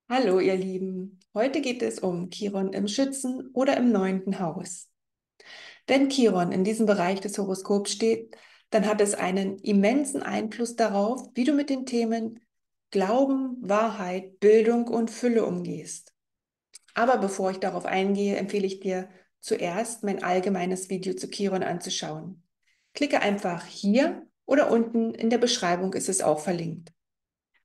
Hallo, ihr Lieben. Heute geht es um Chiron im Schützen oder im neunten Haus. Wenn Chiron in diesem Bereich des Horoskops steht, dann hat es einen immensen Einfluss darauf, wie du mit den Themen Glauben, Wahrheit, Bildung und Fülle umgehst. Aber bevor ich darauf eingehe, empfehle ich dir zuerst mein allgemeines Video zu Chiron anzuschauen. Klicke einfach hier oder unten in der Beschreibung ist es auch verlinkt.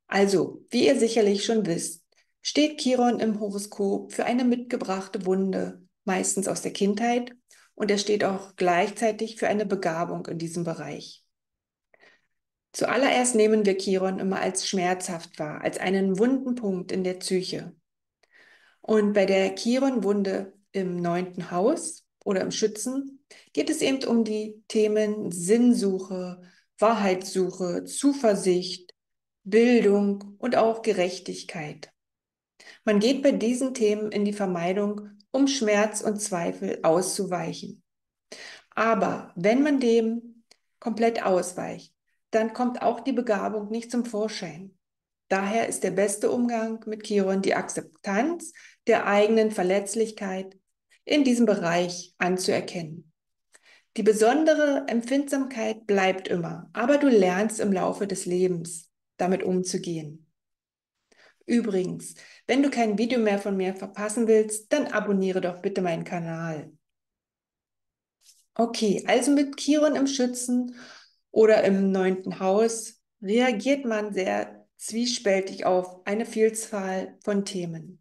Also, wie ihr sicherlich schon wisst, steht Chiron im Horoskop für eine mitgebrachte Wunde, meistens aus der Kindheit, und er steht auch gleichzeitig für eine Begabung in diesem Bereich. Zuallererst nehmen wir Chiron immer als schmerzhaft wahr, als einen wunden Punkt in der Psyche. Und bei der Chiron-Wunde im neunten Haus oder im Schützen geht es eben um die Themen Sinnsuche, Wahrheitssuche, Zuversicht, Bildung und auch Gerechtigkeit. Man geht bei diesen Themen in die Vermeidung, um Schmerz und Zweifel auszuweichen. Aber wenn man dem komplett ausweicht, dann kommt auch die Begabung nicht zum Vorschein. Daher ist der beste Umgang mit Chiron die Akzeptanz der eigenen Verletzlichkeit in diesem Bereich anzuerkennen. Die besondere Empfindsamkeit bleibt immer, aber du lernst im Laufe des Lebens damit umzugehen. Übrigens, wenn du kein Video mehr von mir verpassen willst, dann abonniere doch bitte meinen Kanal. Okay, also mit Chiron im Schützen oder im neunten Haus reagiert man sehr zwiespältig auf eine Vielzahl von Themen.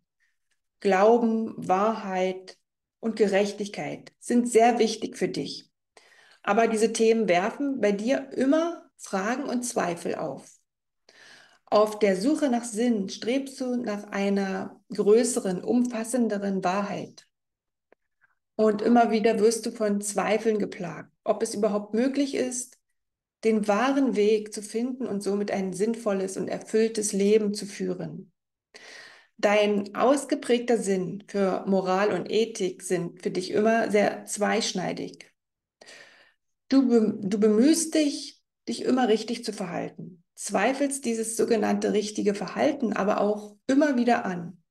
Glauben, Wahrheit und Gerechtigkeit sind sehr wichtig für dich. Aber diese Themen werfen bei dir immer Fragen und Zweifel auf. Auf der Suche nach Sinn strebst du nach einer größeren, umfassenderen Wahrheit. Und immer wieder wirst du von Zweifeln geplagt, ob es überhaupt möglich ist, den wahren Weg zu finden und somit ein sinnvolles und erfülltes Leben zu führen. Dein ausgeprägter Sinn für Moral und Ethik sind für dich immer sehr zweischneidig. Du bemühst dich, dich immer richtig zu verhalten, zweifelst dieses sogenannte richtige Verhalten aber auch immer wieder an.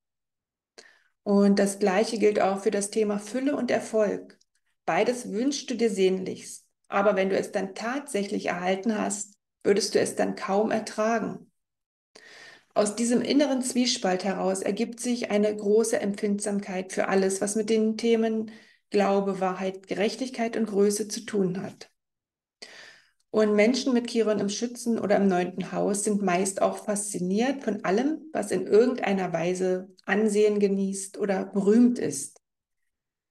Und das Gleiche gilt auch für das Thema Fülle und Erfolg. Beides wünschst du dir sehnlichst. Aber wenn du es dann tatsächlich erhalten hast, würdest du es dann kaum ertragen. Aus diesem inneren Zwiespalt heraus ergibt sich eine große Empfindsamkeit für alles, was mit den Themen Glaube, Wahrheit, Gerechtigkeit und Größe zu tun hat. Und Menschen mit Chiron im Schützen oder im neunten Haus sind meist auch fasziniert von allem, was in irgendeiner Weise Ansehen genießt oder berühmt ist.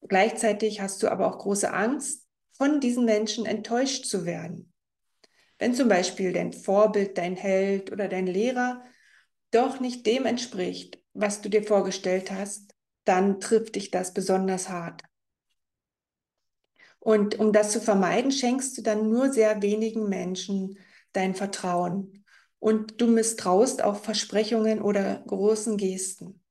Gleichzeitig hast du aber auch große Angst, von diesen Menschen enttäuscht zu werden. Wenn zum Beispiel dein Vorbild, dein Held oder dein Lehrer doch nicht dem entspricht, was du dir vorgestellt hast, dann trifft dich das besonders hart. Und um das zu vermeiden, schenkst du dann nur sehr wenigen Menschen dein Vertrauen. Und du misstraust auf Versprechungen oder großen Gesten.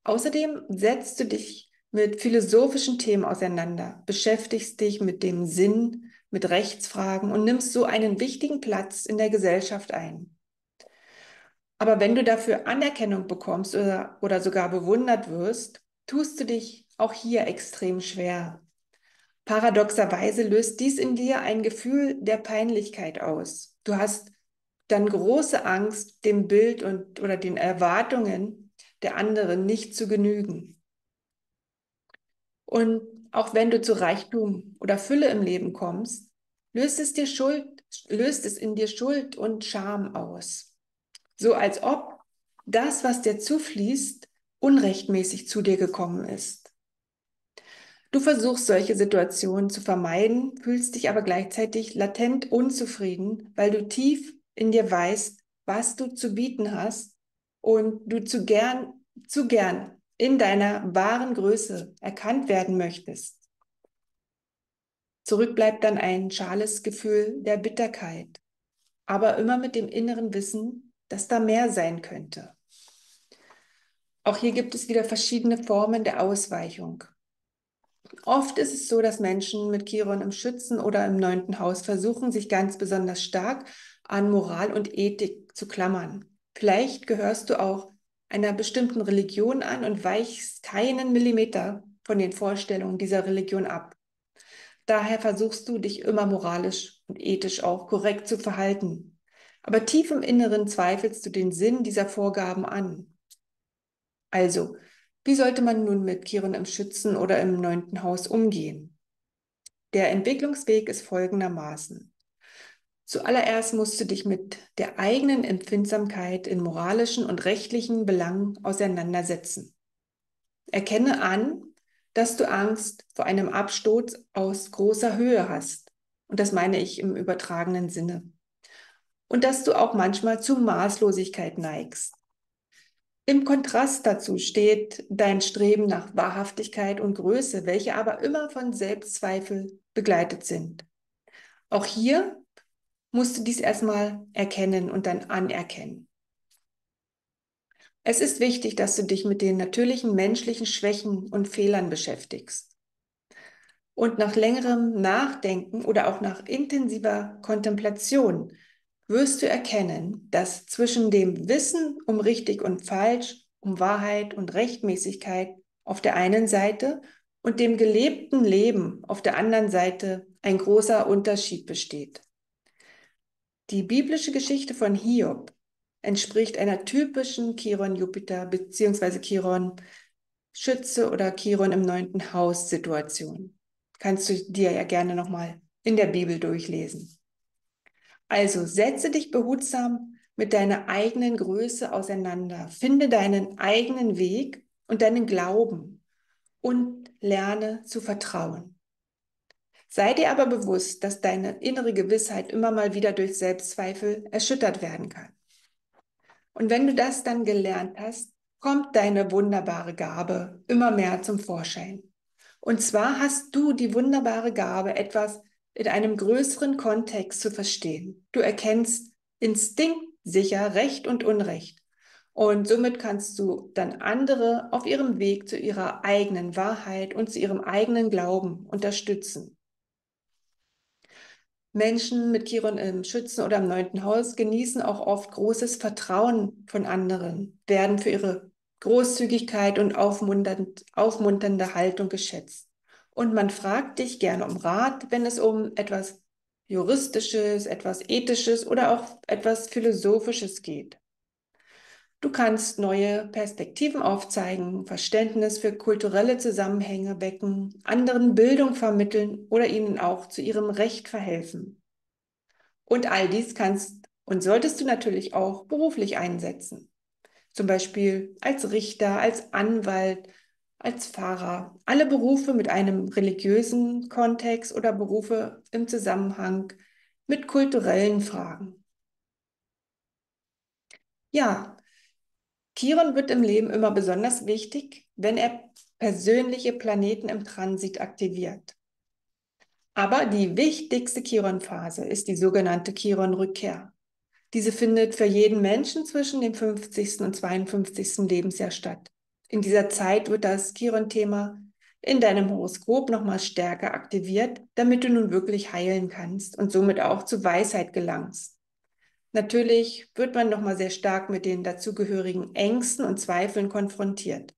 Außerdem setzt du dich mit philosophischen Themen auseinander, beschäftigst dich mit dem Sinn, mit Rechtsfragen und nimmst so einen wichtigen Platz in der Gesellschaft ein. Aber wenn du dafür Anerkennung bekommst oder sogar bewundert wirst, tust du dich auch hier extrem schwer. Paradoxerweise löst dies in dir ein Gefühl der Peinlichkeit aus. Du hast dann große Angst, dem Bild oder den Erwartungen der anderen nicht zu genügen. Und auch wenn du zu Reichtum oder Fülle im Leben kommst, löst es in dir Schuld und Scham aus. So als ob das, was dir zufließt, unrechtmäßig zu dir gekommen ist. Du versuchst solche Situationen zu vermeiden, fühlst dich aber gleichzeitig latent unzufrieden, weil du tief in dir weißt, was du zu bieten hast und du zu gern in deiner wahren Größe erkannt werden möchtest. Zurück bleibt dann ein schales Gefühl der Bitterkeit, aber immer mit dem inneren Wissen, dass da mehr sein könnte. Auch hier gibt es wieder verschiedene Formen der Ausweichung. Oft ist es so, dass Menschen mit Chiron im Schützen oder im neunten Haus versuchen, sich ganz besonders stark an Moral und Ethik zu klammern. Vielleicht gehörst du auch einer bestimmten Religion an und weichst keinen Millimeter von den Vorstellungen dieser Religion ab. Daher versuchst du, dich immer moralisch und ethisch auch korrekt zu verhalten. Aber tief im Inneren zweifelst du den Sinn dieser Vorgaben an. Also, wie sollte man nun mit Chiron im Schützen oder im 9. Haus umgehen? Der Entwicklungsweg ist folgendermaßen. Zuallererst musst du dich mit der eigenen Empfindsamkeit in moralischen und rechtlichen Belangen auseinandersetzen. Erkenne an, dass du Angst vor einem Absturz aus großer Höhe hast. Und das meine ich im übertragenen Sinne. Und dass du auch manchmal zu Maßlosigkeit neigst. Im Kontrast dazu steht dein Streben nach Wahrhaftigkeit und Größe, welche aber immer von Selbstzweifel begleitet sind. Auch hier musst du dies erstmal erkennen und dann anerkennen. Es ist wichtig, dass du dich mit den natürlichen menschlichen Schwächen und Fehlern beschäftigst. Und nach längerem Nachdenken oder auch nach intensiver Kontemplation wirst du erkennen, dass zwischen dem Wissen um richtig und falsch, um Wahrheit und Rechtmäßigkeit auf der einen Seite und dem gelebten Leben auf der anderen Seite ein großer Unterschied besteht. Die biblische Geschichte von Hiob entspricht einer typischen Chiron-Jupiter bzw. Chiron-Schütze oder Chiron im 9. Haus Situation. Kannst du dir ja gerne nochmal in der Bibel durchlesen. Also setze dich behutsam mit deiner eigenen Größe auseinander, finde deinen eigenen Weg und deinen Glauben und lerne zu vertrauen. Sei dir aber bewusst, dass deine innere Gewissheit immer mal wieder durch Selbstzweifel erschüttert werden kann. Und wenn du das dann gelernt hast, kommt deine wunderbare Gabe immer mehr zum Vorschein. Und zwar hast du die wunderbare Gabe, etwas in einem größeren Kontext zu verstehen. Du erkennst instinktsicher Recht und Unrecht. Und somit kannst du dann andere auf ihrem Weg zu ihrer eigenen Wahrheit und zu ihrem eigenen Glauben unterstützen. Menschen mit Chiron im Schützen oder im 9. Haus genießen auch oft großes Vertrauen von anderen, werden für ihre Großzügigkeit und aufmunternde Haltung geschätzt. Und man fragt dich gerne um Rat, wenn es um etwas Juristisches, etwas Ethisches oder auch etwas Philosophisches geht. Du kannst neue Perspektiven aufzeigen, Verständnis für kulturelle Zusammenhänge wecken, anderen Bildung vermitteln oder ihnen auch zu ihrem Recht verhelfen. Und all dies kannst und solltest du natürlich auch beruflich einsetzen. Zum Beispiel als Richter, als Anwalt, als Pfarrer. Alle Berufe mit einem religiösen Kontext oder Berufe im Zusammenhang mit kulturellen Fragen. Ja, Chiron wird im Leben immer besonders wichtig, wenn er persönliche Planeten im Transit aktiviert. Aber die wichtigste Chiron-Phase ist die sogenannte Chiron-Rückkehr. Diese findet für jeden Menschen zwischen dem 50. und 52. Lebensjahr statt. In dieser Zeit wird das Chiron-Thema in deinem Horoskop nochmal stärker aktiviert, damit du nun wirklich heilen kannst und somit auch zu Weisheit gelangst. Natürlich wird man nochmal sehr stark mit den dazugehörigen Ängsten und Zweifeln konfrontiert.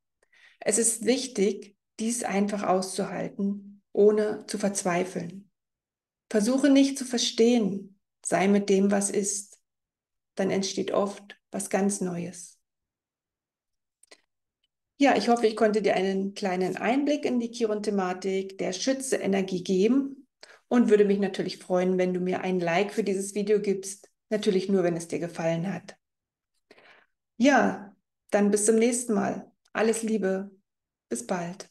Es ist wichtig, dies einfach auszuhalten, ohne zu verzweifeln. Versuche nicht zu verstehen, sei mit dem, was ist. Dann entsteht oft was ganz Neues. Ja, ich hoffe, ich konnte dir einen kleinen Einblick in die Chiron-Thematik der Schütze-Energie geben und würde mich natürlich freuen, wenn du mir ein Like für dieses Video gibst. Natürlich nur, wenn es dir gefallen hat. Ja, dann bis zum nächsten Mal. Alles Liebe. Bis bald.